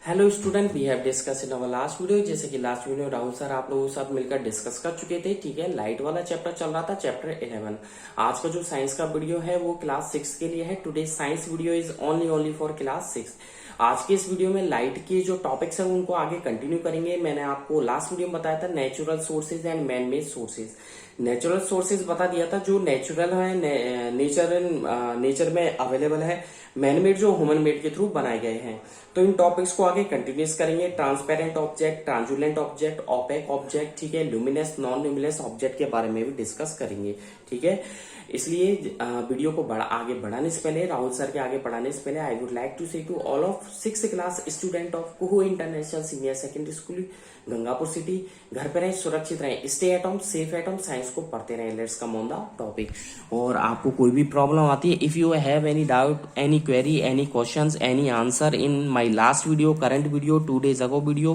Hello student, we have discuss in our last video. जैसे कि last video Rahul sir आप लोगों के साथ मिलकर डिस्कस कर चुके थे। ठीक है, लाइट वाला चैप्टर चल रहा था, चैप्टर 11। आज का जो साइंस का वीडियो है वो क्लास 6 के लिए है। Today science video is only for class 6। आज के इस वीडियो में लाइट के जो टॉपिक्स है उनको आगे कंटिन्यू करेंगे। मैंने आपको लास्ट वीडियो में बताया था natural sources and man made sources. Natural sources बता दिया था जो नेचुरल है, नेचर में अवेलेबल है। मैनमेड जो ह्यूमन मेड के थ्रू बनाए गए हैं। तो इन टॉपिक्स को आगे कंटिन्यूस करेंगे। Transparent object, translucent object, opaque object, ठीक है, ल्यूमिनस नॉन ल्यूमिनस ऑब्जेक्ट के बारे में भी डिस्कस करेंगे। ठीक है, इसलिए वीडियो को आगे बढ़ाने से पहले, राहुल सर के आगे बढ़ाने से पहले, I would like to say to all of 6th class student of Kuhu international senior secondary school Gangapur city, घर पे रहें, सुरक्षित रहें, stay at home, safe at home, science को पढ़ते रहें। Let's come on the topic. और आपको कोई भी प्रॉब्लम आती है, if you have any doubt, any query, any questions, any answer in my last video, current video, 2 days ago video,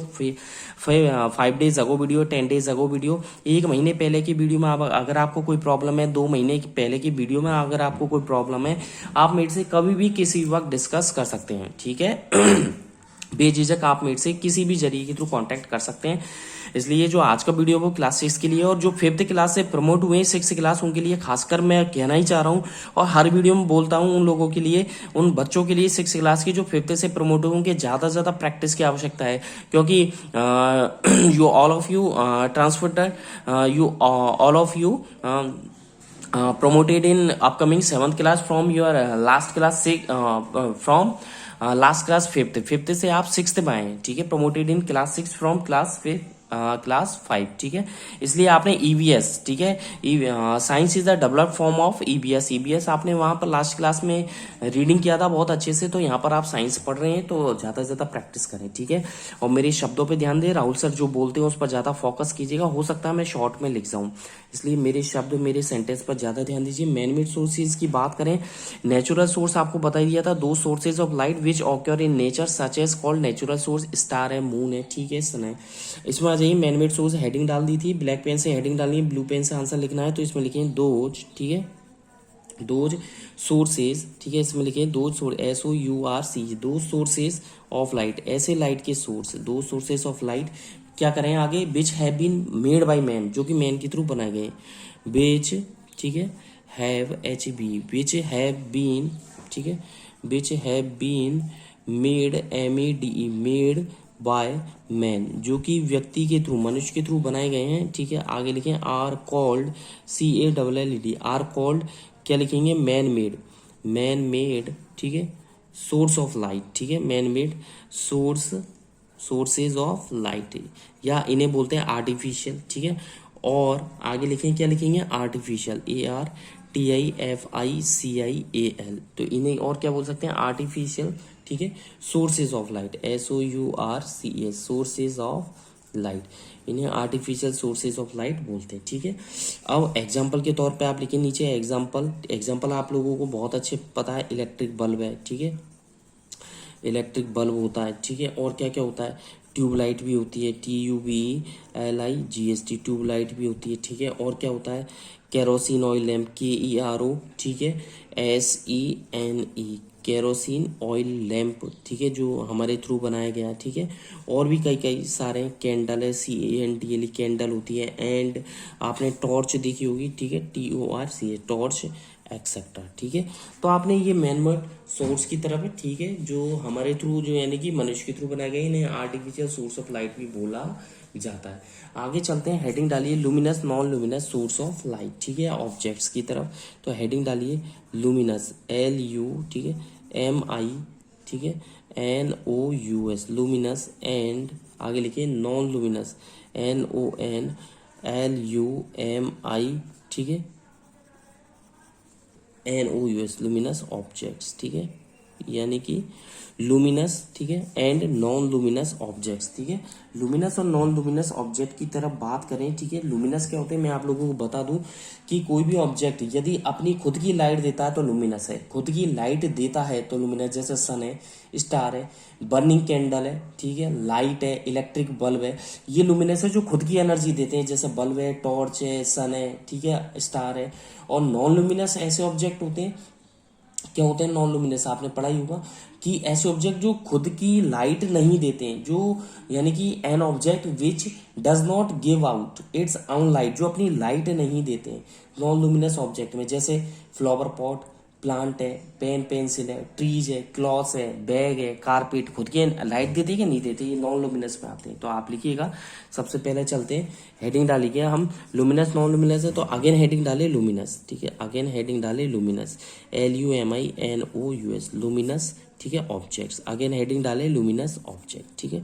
5 days ago video, 10 days ago video, 1 महीने पहले की video में अगर आपको कोई प्रॉब्लम है, 2 महीने पहले की वीडियो में अगर आपको कोई प्रॉब्लम है, आप मेरे से कभी भी किसी वक्त डिस्कस कर सकते हैं। ठीक है बेझिझक आप मेरे से किसी भी जरिए के थ्रू कांटेक्ट कर सकते हैं। इसलिए जो आज का वीडियो वो क्लास 6 के लिए, और जो 5th क्लास से प्रमोट हुए 6th क्लास उनके लिए खासकर मैं कहना ही चाह रहा हूं, और हर वीडियो में बोलता हूं उन लोगों के लिए, उन बच्चों के लिए 6th क्लास की जो 5th से प्रमोट हुए उनके ज्यादा से ज्यादा प्रैक्टिस की आवश्यकता है। क्योंकि you all of you transfer you all of you promoted in upcoming 7th class from your last class from last class 5th से आप 6th में आए। ठीक है, promoted in class 6 from class 5। ठीक है, इसलिए आपने ईवीएस, ठीक है, science is the developed form of EBS आपने वहां पर लास्ट क्लास में रीडिंग किया था बहुत अच्छे से। तो यहाँ पर आप साइंस पढ़ रहे हैं तो ज्यादा से ज्यादा प्रैक्टिस करें। ठीक है, और मेरे शब्दों पे ध्यान दें, राहुल सर जो बोलते हैं उस पर ज्यादा फोकस कीजिएगा। हो सकता है मैं शॉर्ट में लिख जाऊं, इसलिए मेरे शब्द, मेरे सेंटेंस पर ज्यादा ध्यान दीजिए। मैनमेड सोर्सेज की बात करें, नेचुरल सोर्स आपको बता दिया था, 2 sources of light which occur in nature such as called natural source, star है, मून है, ठीक है, सन है। इसमें आ जाइए, मैनमेड सोर्स हेडिंग डाल दी थी, ब्लैक पेन से हेडिंग डालनी है, ब्लू पेन से आंसर लिखना है। तो इसमें लिखें दोज, ठीक है, दोज सोर्सेज, ठीक है, इसमें लिखें दो SOURC, दो सोर्सेज ऑफ लाइट, ऐसे लाइट के सोर्स, दो सोर्सेज ऑफ लाइट क्या करें आगे, which have been made by man, जो कि मैन के थ्रू बनाए गए, विच, ठीक है, have HB, which have been, ठीक है, which have been made MEDE, made by man, जो कि व्यक्ति के थ्रू, मनुष्य के थ्रू बनाए गए हैं। ठीक है, आगे लिखें are called CALLED, are called क्या लिखेंगे, मैन मेड, ठीक है, सोर्स ऑफ लाइट, ठीक है, man made sources of light, या इन्हें बोलते हैं आर्टिफिशियल। ठीक है, और आगे लिखें, क्या लिखेंगे, आर्टिफिशियल, ARTIFICIAL, तो इन्हें और क्या बोल सकते हैं, आर्टिफिशियल, ठीक है, sources of light, SOURCES, sources of light, इन्हें आर्टिफिशियल सोर्सेज ऑफ लाइट बोलते हैं। ठीक है, अब एग्जाम्पल के तौर पे आप लिखें नीचे, एग्जाम्पल आप लोगों को बहुत अच्छे पता है, इलेक्ट्रिक बल्ब है, ठीक है, इलेक्ट्रिक बल्ब होता है। ठीक है, और क्या क्या होता है, ट्यूबलाइट भी होती है, TUBELIGHT, ट्यूबलाइट भी होती है। ठीक है, और क्या होता है, केरोसिन ऑयल लैम्प, KERO, ठीक है, SENE, केरोसिन ऑयल लैम्प, ठीक है, जो हमारे थ्रू बनाया गया। ठीक है, और भी कई सारे, कैंडल है, CANDLE, कैंडल होती है, एंड आपने टॉर्च देखी होगी, ठीक है, TORC, टॉर्च एक्सेट्रा। ठीक है, तो आपने ये मैनमेड सोर्स की तरफ है, ठीक है, जो हमारे थ्रू, जो यानी कि मनुष्य के थ्रू बनाए गए, इन्हें आर्टिफिशियल सोर्स ऑफ लाइट भी बोला जाता है। आगे चलते हैं, हेडिंग डालिए luminous non luminous source of light, ठीक है, ऑब्जेक्ट्स की तरफ। तो हेडिंग डालिए लुमिनस, LU, ठीक है, MI, ठीक है, NOUS, लुमिनस, एंड आगे लिखिए नॉन लुमिनस, NONLUMI, ठीक है, NOUS, लुमिनस ऑब्जेक्ट्स। ठीक है, यानी कि लुमिनस, ठीक है, एंड नॉन लुमिनस ऑब्जेक्ट्स। ठीक है, लुमिनस और नॉन लुमिनस ऑब्जेक्ट की तरफ बात करें, ठीक है, लुमिनस क्या होते हैं मैं आप लोगों को बता दूं कि कोई भी ऑब्जेक्ट यदि अपनी खुद की लाइट देता है तो लुमिनस है, खुद की लाइट देता है तो लुमिनस, जैसे सन है, स्टार है, बर्निंग कैंडल है, ठीक है, लाइट है, इलेक्ट्रिक बल्ब है, ये लुमिनस है जो खुद की एनर्जी देते हैं, जैसे बल्ब है, टॉर्च है, सन है, ठीक है, स्टार है। और नॉन लुमिनस ऐसे ऑब्जेक्ट होते हैं, क्या होते हैं नॉन लुमिनस, आपने पढ़ा ही होगा कि ऐसे ऑब्जेक्ट जो खुद की लाइट नहीं देते हैं, जो यानी कि N object which does not give out its own light, जो अपनी लाइट नहीं देते हैं नॉन लुमिनस ऑब्जेक्ट में, जैसे फ्लावर पॉट, प्लांट है, पेन पेंसिल है, ट्रीज है, क्लॉथ है, बैग है, कारपेट, खुद की लाइट देते हैं कि नहीं देते, ये नॉन लुमिनस में आते हैं। तो आप लिखिएगा, सबसे पहले चलते हैं, हेडिंग डालिए हम लुमिनस नॉन लुमिनस है तो अगेन हेडिंग डाले लुमिनस, ठीक है, अगेन हेडिंग डाले लुमिनस, LUMINOUS लुमिनस, ठीक है, ऑब्जेक्ट्स, अगेन हेडिंग डाले लुमिनस ऑब्जेक्ट, ठीक है।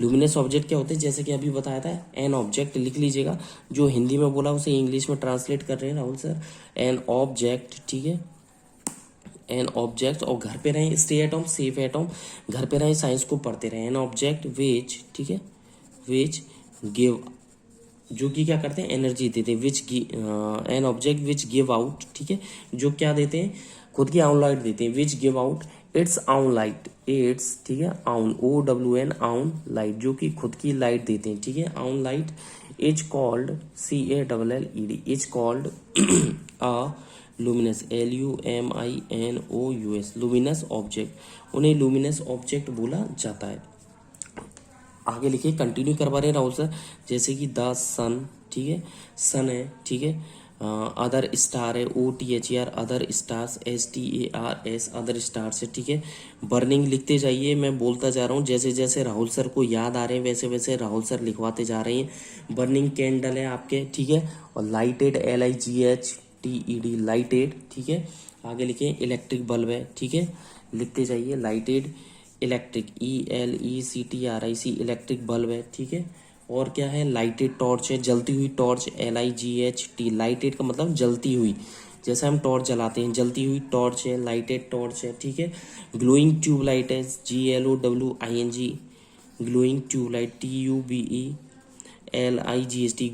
लुमिनस ऑब्जेक्ट क्या होते हैं, जैसे कि अभी बताया था, एन ऑब्जेक्ट लिख लीजिएगा, जो हिंदी में बोला उसे इंग्लिश में ट्रांसलेट कर रहे हैं राहुल सर, एन ऑब्जेक्ट, ठीक है, एन ऑब्जेक्ट, और घर पे रहें, stay at home, safe at home, घर पे रहें, साइंस को पढ़ते रहें, एन ऑब्जेक्ट विच, ठीक है, विच गिव, जो कि क्या करते हैं, एनर्जी देते हैं, विच N object which give out, ठीक है, जो क्या देते हैं, खुद की ऑन लाइट देते हैं, which give out it's own light, it's, ठीक है, ऑन, OWN ऑन लाइट, जो कि खुद की लाइट देते हैं, ठीक है, on light, is called CALLED, is called a luminous, LUMINOUS luminous object, उन्हें लुमिनस ऑब्जेक्ट बोला जाता है। आगे लिखिए, कंटिन्यू करवा रहे हैं राहुल सर, जैसे कि द सन, ठीक है, सन है, ठीक है, अदर स्टार है, OTHER other stars, STARS other stars है, ठीक है। बर्निंग लिखते जाइए, मैं बोलता जा रहा हूँ, जैसे जैसे राहुल सर को याद आ रहे हैं वैसे वैसे राहुल सर लिखवाते जा रहे हैं। बर्निंग कैंडल है आपके, ठीक है, और लाइटेड, LIGHTED लाइटेड, ठीक है। आगे लिखिए, इलेक्ट्रिक बल्ब है, ठीक है, लिखते जाइए, lighted, electric, ELECTRIC electric bulb है, ठीक है। और क्या है, लाइटेड टॉर्च है, जलती हुई टॉर्च, LIGHT लाइटेड का मतलब जलती हुई, जैसे हम टॉर्च जलाते हैं, जलती हुई टॉर्च है, लाइटेड टॉर्च है, ठीक है। ग्लोइंग ट्यूबलाइट है, GLOWING glowing tube light, TUBELIGHT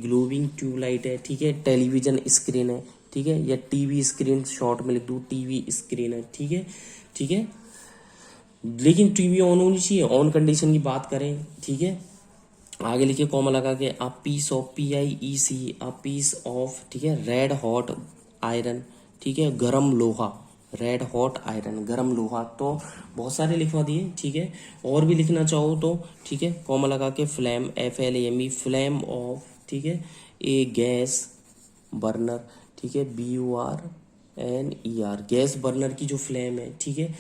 glowing tube light है, ठीक है। टेलीविजन स्क्रीन है, ठीक है, या टीवी स्क्रीन शॉर्ट में लिख दूँ, टीवी स्क्रीन है, ठीक है, ठीक है। लेकिन टीवी ऑन होनी चाहिए, ऑन कंडीशन की बात करें, ठीक है। आगे लिखिए, कॉमा लगा के, a piece of, PIEC a piece of, ठीक है, रेड हॉट आयरन, ठीक है, गरम लोहा, रेड हॉट आयरन, गरम लोहा, तो बहुत सारे लिखवा दिए, ठीक है। और भी लिखना चाहो तो, ठीक है, कॉमा लगा के, फ्लैम, FLAME फ्लैम ऑफ, ठीक है, ए गैस बर्नर, ठीक है, BURNER गैस बर्नर की जो फ्लेम है, ठीक है,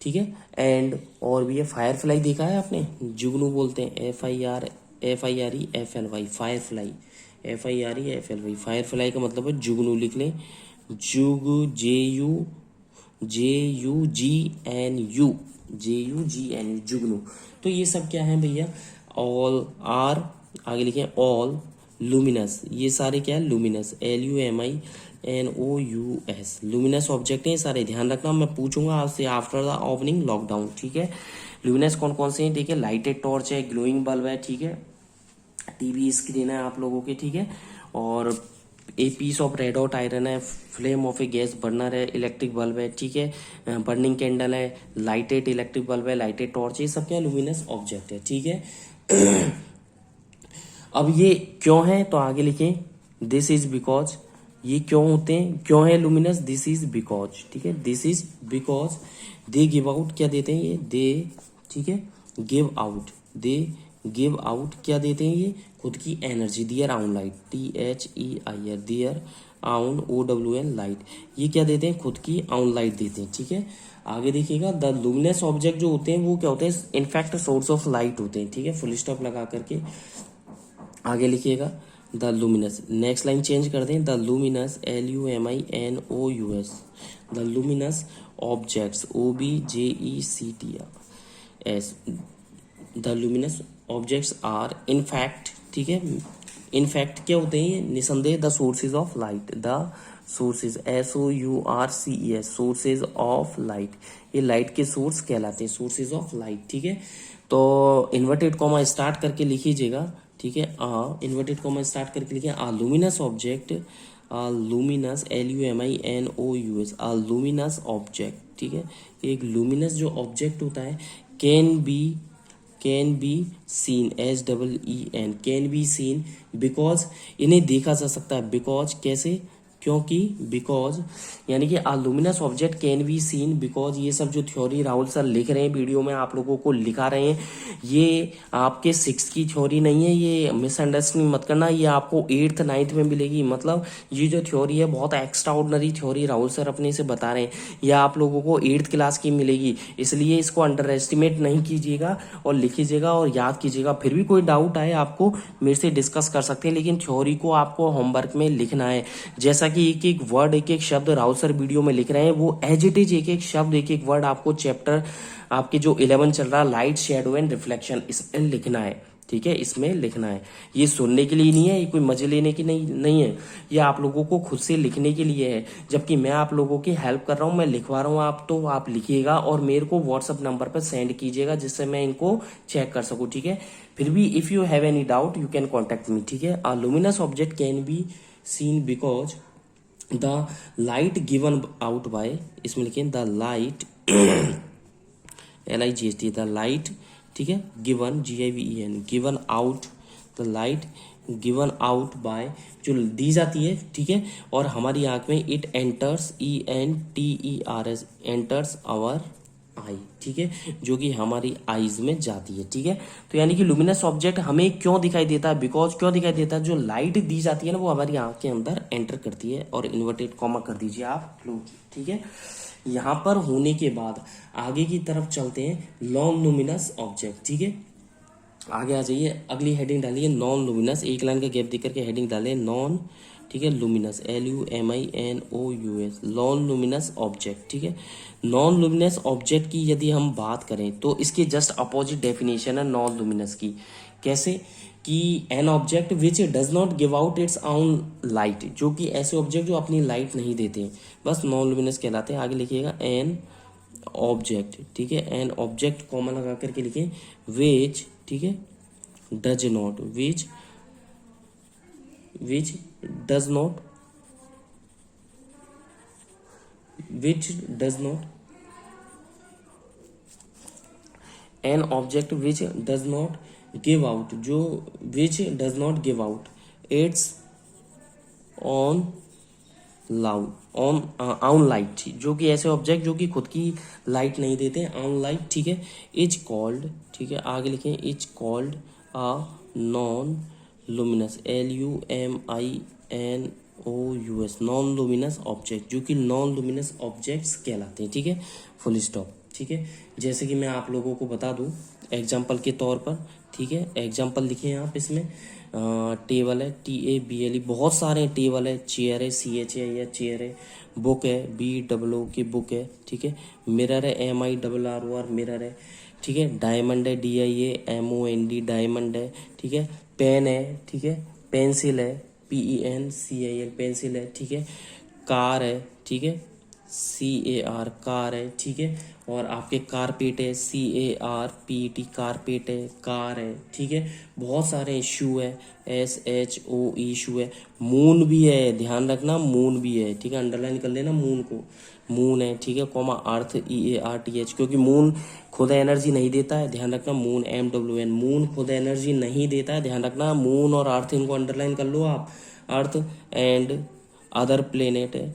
ठीक है। एंड और भी है, फायर फ्लाई देखा है आपने, जुगनू बोलते हैं, FIRE FLY fire fly, FIRE FLY fire fly का मतलब है जुगनू, लिख लें, जुग, JUGNU जुगनू। तो ये सब क्या है भैया, ऑल आर, आगे लिखें, ऑल लुमिनस, ये सारे क्या है, लुमिनस, LUMINOUS लुमिनस ऑब्जेक्ट है सारे, ध्यान रखना, मैं पूछूंगा आपसे आफ्टर द ओपनिंग लॉकडाउन, ठीक है। लुमिनस कौन कौन से हैं, ठीक है, लाइटेड टॉर्च है, ग्लोइंग बल्ब है, ठीक है, टीवी स्क्रीन है आप लोगों के, ठीक है, और a piece of red hot iron है, flame of a gas burner है, इलेक्ट्रिक बल्ब है, ठीक है, बर्निंग कैंडल है, लाइटेड इलेक्ट्रिक बल्ब है, लाइटेड टॉर्च, ये सब क्या लुमिनस ऑब्जेक्ट है, ठीक है। अब ये क्यों है, तो आगे लिखें, दिस इज बिकॉज, ये क्यों होते हैं, क्यों है लुमिनस, दिस इज बिकॉज, ठीक है, this is because they give out, क्या देते हैं ये, दे, ठीक है, give out, they give out, क्या देते हैं ये, खुद की energy, their own light, THEIR their own OWN light, ये क्या देते हैं, खुद की ऑन लाइट देते हैं, ठीक है। आगे देखिएगा, द लुमिनस ऑब्जेक्ट जो होते हैं वो क्या होते हैं, इनफैक्ट सोर्स ऑफ लाइट होते हैं, ठीक है, फुल स्टॉप लगा करके आगे लिखिएगा, the luminous, next line change कर दें, the luminous, LUMINOUS the luminous objects, OBJECTS the luminous objects are in fact, ठीक है, इनफैक्ट क्या होते हैं ये, निसंदेह, the sources of light, the sources, SOURCES sources of light, ये लाइट के सोर्स कहलाते हैं, सोर्सेज ऑफ लाइट, ठीक है। तो इन्वर्टेड कॉमा स्टार्ट करके लिखिएगा, ठीक है, इन्वर्टेड कॉमा स्टार्ट करके लिखिए, आ लुमिनस ऑब्जेक्ट, आ लुमिनस, LUMINOUS आ लुमिनस ऑब्जेक्ट, ठीक है, एक लुमिनस जो ऑब्जेक्ट होता है, can be scene, SEEN can be scene, because इन्हें देखा जा सकता है, बिकॉज कैसे, क्योंकि बिकॉज यानी कि luminous object can be scene because ये सब जो थ्योरी राहुल सर लिख रहे हैं वीडियो में आप लोगों को लिखा रहे हैं, ये आपके 6 की थ्योरी नहीं है, ये मिसअंडरस्टैंडिंग मत करना, ये आपको 8th 9th में मिलेगी। मतलब ये जो थ्योरी है बहुत extra ordinary theory Rahul sir अपने से बता रहे हैं, ये आप लोगों को 8th क्लास की मिलेगी, इसलिए इसको अंडर एस्टिमेट नहीं कीजिएगा और लिखिएगा और याद कीजिएगा। फिर भी कोई डाउट आए आपको मेरे से डिस्कस कर सकते हैं, लेकिन थ्योरी को आपको होमवर्क में लिखना है। जैसा कि एक एक वर्ड एक एक शब्द राहुल सर वीडियो में लिख रहे हैं, वो एज इट इज एक एक शब्द एक एक वर्ड आपको चैप्टर आपके जो 11 चल रहा है लाइट शेडो एंड रिफ्लेक्शन, इसमें लिखना है। ठीक है, इसमें लिखना है। ये सुनने के लिए नहीं है, ये कोई मजे लेने की नहीं है, ये आप लोगों को खुद से लिखने के लिए है। जबकि मैं आप लोगों की हेल्प कर रहा हूँ, मैं लिखवा रहा हूँ, आप लिखिएगा और मेरे को व्हाट्सएप नंबर पर सेंड कीजिएगा जिससे मैं इनको चेक कर सकूँ। ठीक है, फिर भी if you have any doubt you can contact me. ठीक है, luminous object can be scene because the light given out by, इसमें लिखिए the light LIGHT the light, ठीक है, given GIVEN given out, the light given out by जो दी जाती है, ठीक है, और हमारी आंख में it enters ENTERS enters our eye, ठीक है, जो कि हमारी आईज में जाती है। ठीक है, तो यानी कि लुमिनस ऑब्जेक्ट हमें क्यों दिखाई देता है, बिकॉज क्यों दिखाई देता है, जो लाइट दी जाती है ना वो हमारी आंख के अंदर एंटर करती है। और इन्वर्टेड कॉमा कर दीजिए आप लोग। ठीक है, यहां पर होने के बाद आगे की तरफ चलते हैं नॉन लुमिनस ऑब्जेक्ट। ठीक है, आगे आ जाइए, अगली हेडिंग डालिए नॉन लुमिनस, एक लाइन का गैप देकर के हेडिंग डालिए नॉन, ठीक है, luminous LUMINOUS non luminous object. ठीक है, नॉन लुमिनस ऑब्जेक्ट की यदि हम बात करें तो इसकी जस्ट अपोजिट डेफिनेशन है नॉन लुमिनस की। कैसे कि N object which does not give out it's own light, जो कि ऐसे ऑब्जेक्ट जो अपनी लाइट नहीं देते बस नॉन लुमिनस कहलाते हैं। आगे लिखिएगा एन ऑब्जेक्ट, ठीक है, एन ऑब्जेक्ट कॉमा लगा करके लिखे विच, ठीक है, does not, which does not, which does not, an object which does not give out, जो which does not give out its on loud on light, जो कि ऐसे ऑब्जेक्ट जो कि खुद की लाइट नहीं देते ऑन लाइट, ठीक है, इज कॉल्ड, ठीक है, आगे लिखें is called a non luminous LUMINOUS non luminous object, जो कि नॉन लुमिनस ऑब्जेक्ट्स कहलाते हैं। ठीक है, फुल स्टॉप। ठीक है, जैसे कि मैं आप लोगों को बता दूं एग्जाम्पल के तौर पर, ठीक है, एग्जाम्पल लिखे आप इसमें, टेबल है TABLE, बहुत सारे टेबल है, चेयर है CHA है चेयर है, बुक है BOO की बुक है, ठीक है, मिरर है MIRROR मिरर है, ठीक है, डायमंड है DIAMOND डायमंड है, ठीक है, पेन है, ठीक है, पेंसिल है PENCIL पेंसिल है, ठीक है, कार है, ठीक है, CAR कार है, ठीक है, और आपके कारपेट है CARPET कारपेट है, कार है, ठीक है, बहुत सारे शू है SHOE शू है, मून भी है, ध्यान रखना मून भी है, ठीक है, अंडरलाइन कर लेना मून को, मून है, ठीक है, कॉमा अर्थ EARTH, क्योंकि मून खुद एनर्जी नहीं देता है, ध्यान रखना, मून MWN मून खुद एनर्जी नहीं देता है, ध्यान रखना, मून और अर्थ इनको अंडरलाइन कर लो आप, अर्थ एंड अदर प्लेनेट है,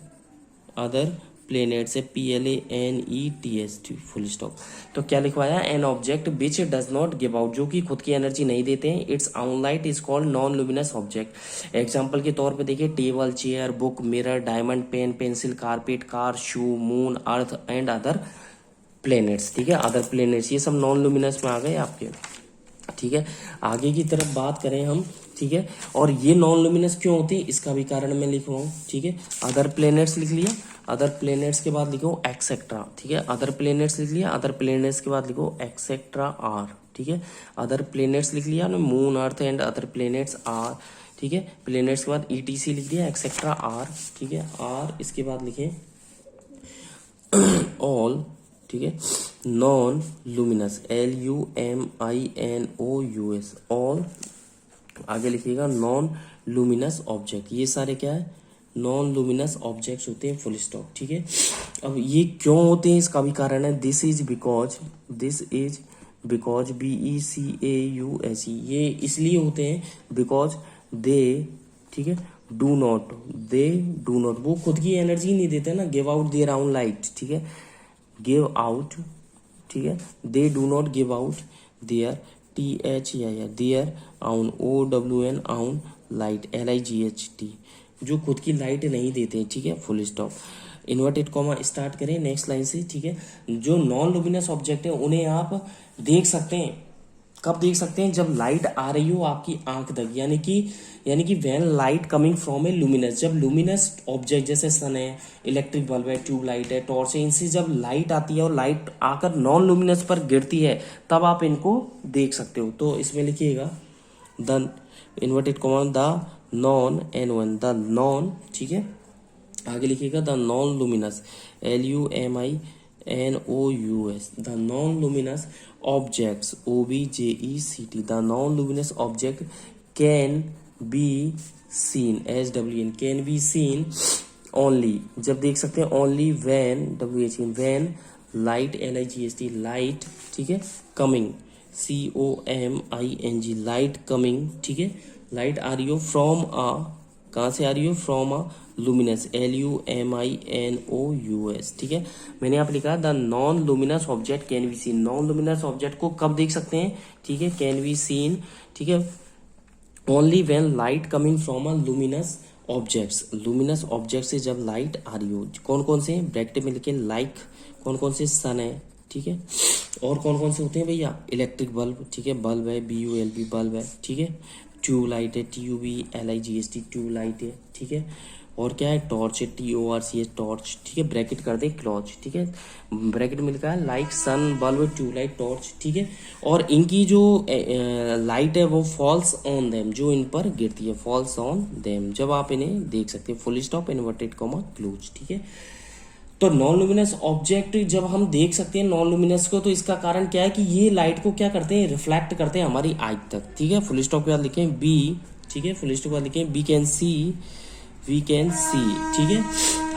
अदर प्लेनेट से PLANETS फुल स्टॉप। तो क्या लिखवाया, an object which does not give out, जो कि खुद की एनर्जी नहीं देते हैं, its own light is called non luminous object. Example के तौर पे देखिए table chair book mirror diamond pen pencil carpet car shoe moon earth and other planets, ठीक है, अदर प्लेनेट्स, ये सब नॉन लुमिनस में आ गए आपके। ठीक है, आगे की तरफ बात करें हम, ठीक है, और ये नॉन लुमिनस क्यों होती है इसका भी कारण मैं लिख रहा हूँ। ठीक है, अदर प्लेनेट्स लिख लिया, अदर प्लेनेट्स के बाद लिखो एक्सेट्रा, ठीक है, अदर प्लेनेट्स लिख लिया, अदर प्लेनेट्स के बाद लिखो एक्सेट्रा आर, ठीक है, अदर प्लेनेट्स लिख लिया, moon earth and other planets are, ठीक है, प्लेनेट्स के बाद ETC लिख दिया, एक्सेट्रा आर, ठीक है, आर, इसके बाद लिखे ऑल, ठीक है, नॉन लुमिनस LUMINOUS ऑल, आगे लिखिएगा नॉन लुमिनस ऑब्जेक्ट, ये सारे क्या है नॉन लुमिनस ऑब्जेक्ट्स होते हैं, फुल स्टॉप। ठीक है, अब ये क्यों होते हैं इसका भी कारण है, दिस इज बिकॉज BECAUSE, ये इसलिए होते हैं बिकॉज दे, ठीक है, do not, they do not, वो खुद की एनर्जी नहीं देते ना, give out their own light, ठीक है, गिव आउट, ठीक है, they do not give out their, T H या their own, O W N own light, L I G H T, जो खुद की लाइट नहीं देते, ठीक है, full stop. Inverted comma start करें नेक्स्ट लाइन से, ठीक है। जो नॉन लुमिनस ऑब्जेक्ट है उन्हें आप देख सकते हैं, कब देख सकते हैं, जब लाइट आ रही हो आपकी आंख तक, यानी कि when light coming from A luminous, जब लुमिनस ऑब्जेक्ट जैसे सन है, इलेक्ट्रिक बल्ब है, ट्यूब लाइट है, टॉर्च है, इनसे जब लाइट आती है और लाइट आकर नॉन लुमिनस पर गिरती है तब आप इनको देख सकते हो। तो इसमें लिखिएगा the inverted comma the non N one, the non, ठीक है, आगे लिखिएगा the non luminous, LUMINOUS, the non luminous objects, OBJECT, the non luminous object can be seen, SWN, can be seen only, जब देख सकते हैं, only when, WHN, when light, LIGHT, light, ठीक है, कमिंग, COMING, लाइट कमिंग, ठीक है, light आ रही हो फ्रॉम अ, कहाँ से आ रही हो, फ्रॉम अ लुमिनस, LUMINOUS, ठीक है। मैंने यहाँ पे लिखा the non luminous object can be scene, non luminous object को कब देख सकते हैं, ठीक है, कैन बी सीन, ठीक है, only when light coming from a luminous objects, luminous object से जब लाइट आ रही हो, कौन कौन से, ब्रैकेट में लिखे लाइक, कौन कौन से, सन है, ठीक है, और कौन कौन से होते हैं भैया, इलेक्ट्रिक बल्ब, ठीक है, बल्ब है, BULB बल्ब है, ठीक है, ट्यूब लाइट है, TUBLIGHT ट्यूब लाइट है, ठीक है, और क्या है, टॉर्च है, TORCH टॉर्च, ठीक है, ब्रैकेट कर दे क्लॉज, ठीक है, ब्रैकेट में लिखा है लाइक, सन, बल्ब, ट्यूब लाइट, टॉर्च, ठीक है, और इनकी जो लाइट है वो फॉल्स ऑन देम, जो इन पर गिरती है, फॉल्स ऑन देम, जब आप इन्हें देख सकते हैं, full stop, inverted comma close, ठीक है। तो नॉन लुमिनस ऑब्जेक्ट जब हम देख सकते हैं नॉन लुमिनस को, तो इसका कारण क्या है कि ये लाइट को क्या करते हैं, रिफ्लेक्ट करते हैं हमारी आंख तक, ठीक है, फुल स्टॉप के बाद लिखें बी, ठीक है, फुल स्टॉप के बाद लिखें वी कैन सी, ठीक है,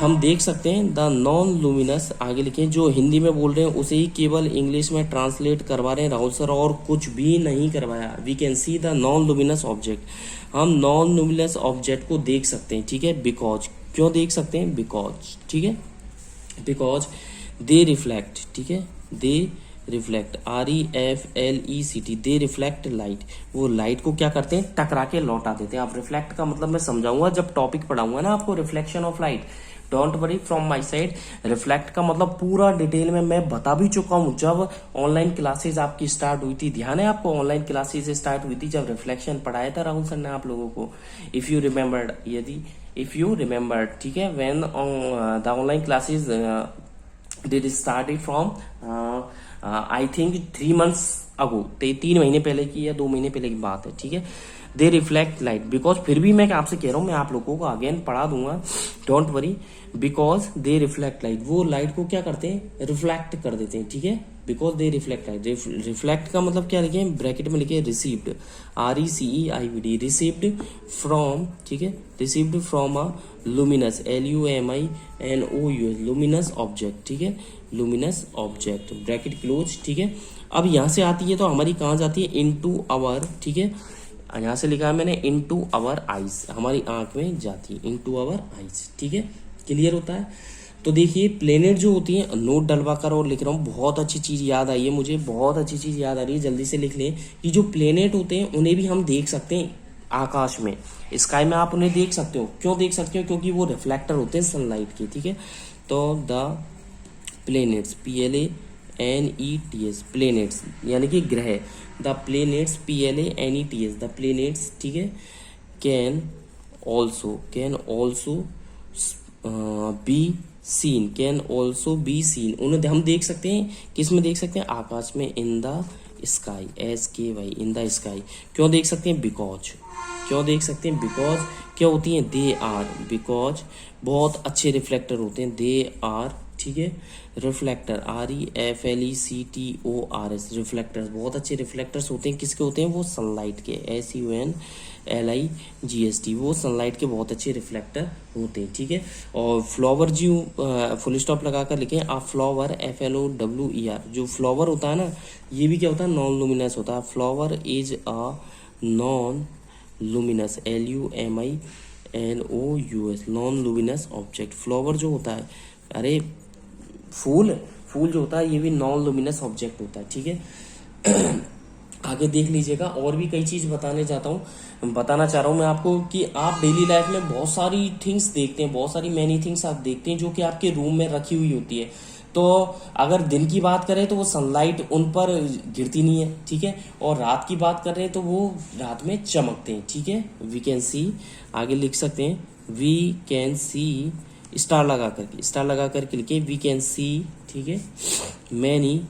हम देख सकते हैं द नॉन लुमिनस, आगे लिखें, जो हिंदी में बोल रहे हैं उसे ही केवल इंग्लिश में ट्रांसलेट करवा रहे हैं राहुल सर, और कुछ भी नहीं करवाया। We can see the non luminous object, हम नॉन लुमिनस ऑब्जेक्ट को देख सकते हैं, ठीक है, बिकॉज, क्यों देख सकते हैं, बिकॉज, ठीक है, बिकॉज दे रिफ्लेक्ट, ठीक है, दे रिफ्लेक्ट, REFLECT, दे रिफ्लेक्ट लाइट, वो लाइट को क्या करते हैं, टकरा के लौटा देते हैं। अब रिफ्लेक्ट का मतलब मैं समझाऊंगा जब टॉपिक पढ़ाऊंगा ना आपको, reflection of light, don't worry from my side. Reflect का मतलब पूरा डिटेल में मैं बता भी चुका हूं जब ऑनलाइन क्लासेस आपकी स्टार्ट हुई थी, ध्यान है आपको, ऑनलाइन क्लासेस स्टार्ट हुई थी जब रिफ्लेक्शन पढ़ाया था राहुल सर ने आप लोगों को, इफ यू रिमेम्बर्ड, यदि इफ यू रिमेम्बर, ठीक है, when the online classes did started from I think 3 months अगो, 3 महीने पहले की या 2 महीने पहले की बात है, ठीक है। दे रिफ्लेक्ट लाइट, बिकॉज, फिर भी मैं आपसे कह रहा हूं, मैं आप लोगों को अगेन पढ़ा दूंगा, don't worry, because they reflect light, वो लाइट को क्या करते हैं, रिफ्लेक्ट कर देते हैं, ठीक है, because they reflect light. Reflect का मतलब क्या लिखे, ब्रैकेट में लिखे रिसीव्ड, RECEIVD, रिसीव्ड फ्रॉम, ठीक है, received from a luminous, LUMINOUS, luminous object, ठीक है, लुमिनस ऑब्जेक्ट, ब्रैकेट क्लोज, ठीक है। अब यहां से आती है तो हमारी कहां जाती है, इनटू आवर, ठीक है, यहां से लिखा है मैंने इनटू आवर आइज, हमारी आंख में जाती है, इनटू आवर आइज, ठीक है, क्लियर होता है। तो देखिए प्लेनेट जो होती है, नोट डलवा कर और लिख रहा हूँ, बहुत अच्छी चीज याद आई है मुझे, बहुत अच्छी चीज याद आ रही है, जल्दी से लिख लें कि जो प्लेनेट होते हैं उन्हें भी हम देख सकते हैं आकाश में, स्काई में आप उन्हें देख सकते हो, क्यों देख सकते हो, क्योंकि वो रिफ्लेक्टर होते हैं सनलाइट के, ठीक है। तो द प्लेनेट्स, PLANETS, प्लेनेट्स यानी कि ग्रह, the planets, PLANETS, the planets, ठीक है, can also be seen, can also be seen, उन्हें हम देख सकते हैं, किस में देख सकते हैं, आकाश में, in the sky, SKY, in the sky, क्यों देख सकते हैं, बिकॉज, क्यों देख सकते हैं, बिकॉज क्या होती हैं, दे आर, बिकॉज बहुत अच्छे रिफ्लेक्टर होते हैं, दे आर, ठीक है, रिफ्लेक्टर, REFLECTORS, रिफ्लेक्टर्स, बहुत अच्छे रिफ्लेक्टर्स होते हैं, किसके होते हैं, वो सनलाइट के, SUNLIGHT, वो सनलाइट के बहुत अच्छे रिफ्लेक्टर होते हैं, ठीक है। और फ्लावर जो फुल स्टॉप लगाकर लिखें, आ फ्लावर, FLOWER, जो फ्लावर होता है ना, ये भी क्या होता है, नॉन लुमिनस होता है, flower is a non luminous, NOUS, non luminous object. Flower जो होता है, अरे फूल जो होता है ये भी नॉन लुमिनस ऑब्जेक्ट होता है, ठीक है। आगे देख लीजिएगा, और भी कई चीज बताना चाह रहा हूँ मैं आपको कि आप डेली लाइफ में बहुत सारी थिंग्स देखते हैं, बहुत सारी मैनी थिंग्स आप देखते हैं जो कि आपके रूम में रखी हुई होती है। तो अगर दिन की बात करें तो वो सनलाइट उन पर गिरती नहीं है, ठीक है, और रात की बात कर रहे हैं तो वो रात में चमकते हैं, ठीक है। वी कैन सी, आगे लिख सकते हैं वी कैन सी, स्टार लगा करके लिखे वी कैन सी, ठीक है, मैनी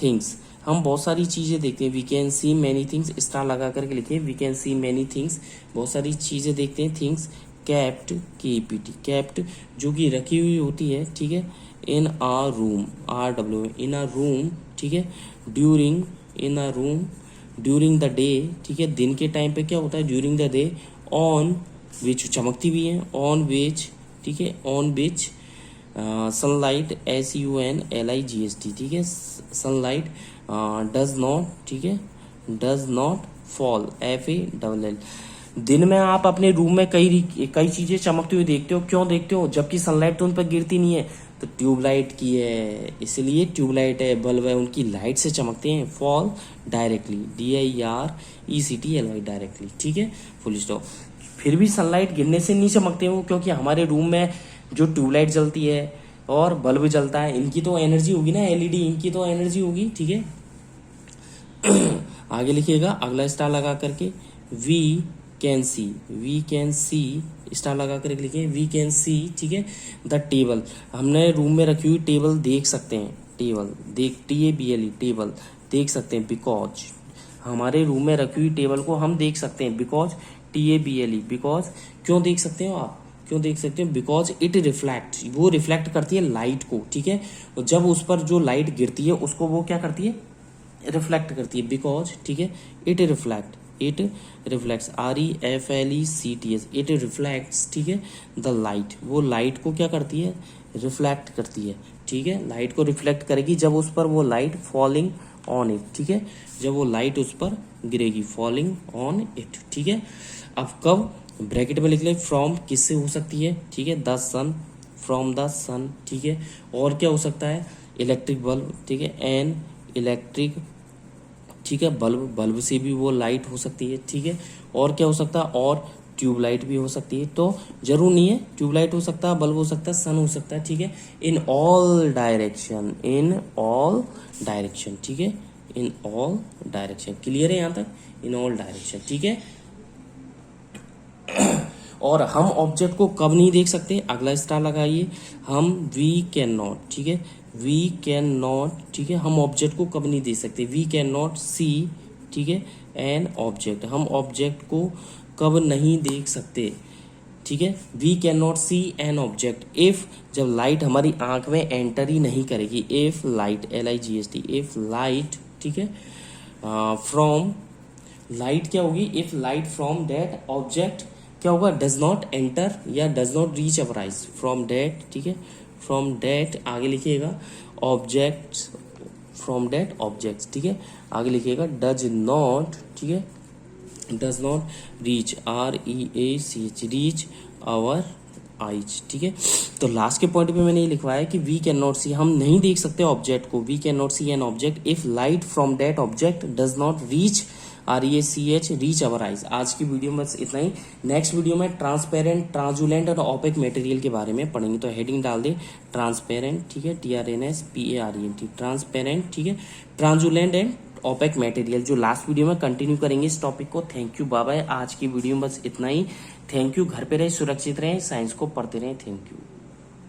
थिंग्स। हम बहुत सारी चीजें देखते हैं, we can see many things, star लगा करके लिखे we can see many things, बहुत सारी चीजें देखते हैं। थिंग्स कैप्ट, KEPT, कैप्ट जो कि रखी हुई होती है, ठीक है, in a room, RW, in a room, ठीक है, during, in a room during the day, ठीक है, दिन के टाइम पे क्या होता है, during the day, on which, चमकती भी है, ऑन विच, ठीक है, ऑन विच सनलाइट, SUNLIGHT, ठीक है, सनलाइट डज नॉट, ठीक है, डज नॉट फॉल, FALL। दिन में आप अपने रूम में कई चीजें चमकती हुई देखते हो, क्यों देखते हो, जबकि सनलाइट तो उन पर गिरती नहीं है, तो ट्यूबलाइट की है, इसलिए ट्यूबलाइट है, बल्ब है, उनकी लाइट से चमकते हैं। फॉल डायरेक्टली, DIRECTLY, डायरेक्टली, ठीक है, फुल स्टॉप। फिर भी सनलाइट गिरने से नहीं चमकते हो, क्योंकि हमारे रूम में जो ट्यूबलाइट जलती है और बल्ब जलता है, इनकी तो एनर्जी होगी ना, LED, इनकी तो एनर्जी होगी, ठीक है। आगे लिखिएगा, अगला स्टार लगा करके वी कैन सी, स्टार लगा करके लिखे वी कैन सी, ठीक है, द टेबल, हमने रूम में रखी हुई टेबल देख सकते हैं, टेबल देख, TABLE, टेबल देख सकते हैं, बिकॉज हमारे रूम में रखी हुई टेबल को हम देख सकते हैं, बिकॉज TABLE, बिकॉज क्यों देख सकते हो आप, क्यों देख सकते हो, बिकॉज इट रिफ्लेक्ट, वो रिफ्लेक्ट करती है लाइट को, ठीक है, और जब उस पर जो लाइट गिरती है उसको वो क्या करती है, रिफ्लेक्ट करती है, बिकॉज, ठीक है, it reflects, REFLECTS, it reflects, ठीक है, द लाइट, वो लाइट को क्या करती है, रिफ्लेक्ट करती है, ठीक है, लाइट को रिफ्लेक्ट करेगी जब उस पर वो लाइट फॉलिंग ऑन इट, ठीक है, जब वो लाइट उस पर गिरेगी, फॉलिंग ऑन इट, ठीक है। अब कब, ब्रैकेट में लिख ले, फ्रॉम किससे हो सकती है, ठीक है, द सन, फ्रॉम द सन, ठीक है, और क्या हो सकता है, इलेक्ट्रिक बल्ब, ठीक है, एन इलेक्ट्रिक, ठीक है, बल्ब से भी वो लाइट हो सकती है, ठीक है, और क्या हो सकता है, और ट्यूबलाइट भी हो सकती है, तो जरूर नहीं है, ट्यूबलाइट हो सकता है, बल्ब हो सकता है, सन हो सकता है, ठीक है, इन ऑल डायरेक्शन, ठीक है, इन ऑल डायरेक्शन, क्लियर है यहाँ तक, इन ऑल डायरेक्शन, ठीक है। और हम ऑब्जेक्ट को कब नहीं देख सकते, अगला स्टार लगाइए, हम वी कैन नॉट, ठीक है, वी कैन नॉट, ठीक है, हम ऑब्जेक्ट को कब नहीं देख सकते, वी कैन नॉट सी, ठीक है, एन ऑब्जेक्ट, हम ऑब्जेक्ट को कब नहीं देख सकते, ठीक है, we can not see an object if, जब लाइट हमारी आंख में एंटर ही नहीं करेगी, if light, LIGHT, if light, ठीक है, फ्रॉम, लाइट क्या होगी, if light from that object क्या होगा, डज नॉट एंटर या does not reach our eyes, from that, ठीक है, फ्रॉम दैट, आगे लिखिएगा ऑब्जेक्ट्स, फ्रॉम दैट ऑब्जेक्ट्स, ठीक है, आगे लिखिएगा डज नॉट, ठीक है, does not reach, REACH, reach our eyes, ठीक है। तो लास्ट के पॉइंट पे मैंने ये लिखवाया कि वी कैन नॉट सी, हम नहीं देख सकते ऑब्जेक्ट को, we can not see an object if light from that object does not reach, REACH, reach our eyes. आज की वीडियो में बस इतना ही। नेक्स्ट वीडियो में ट्रांसपेरेंट, ट्रांसुलेंट और ओपेक मटेरियल के बारे में पढ़ेंगे, तो हेडिंग डाल दे ट्रांसपेरेंट, ठीक है, TRANSPARENT, ट्रांसपेरेंट, ठीक है, ट्रांसुलेंट एंड ओपेक मटेरियल, जो लास्ट वीडियो में कंटिन्यू करेंगे इस टॉपिक को। Thank you, bye bye. आज की वीडियो में बस इतना ही। Thank you. घर पे रहे, सुरक्षित रहें, साइंस को पढ़ते रहें। Thank you.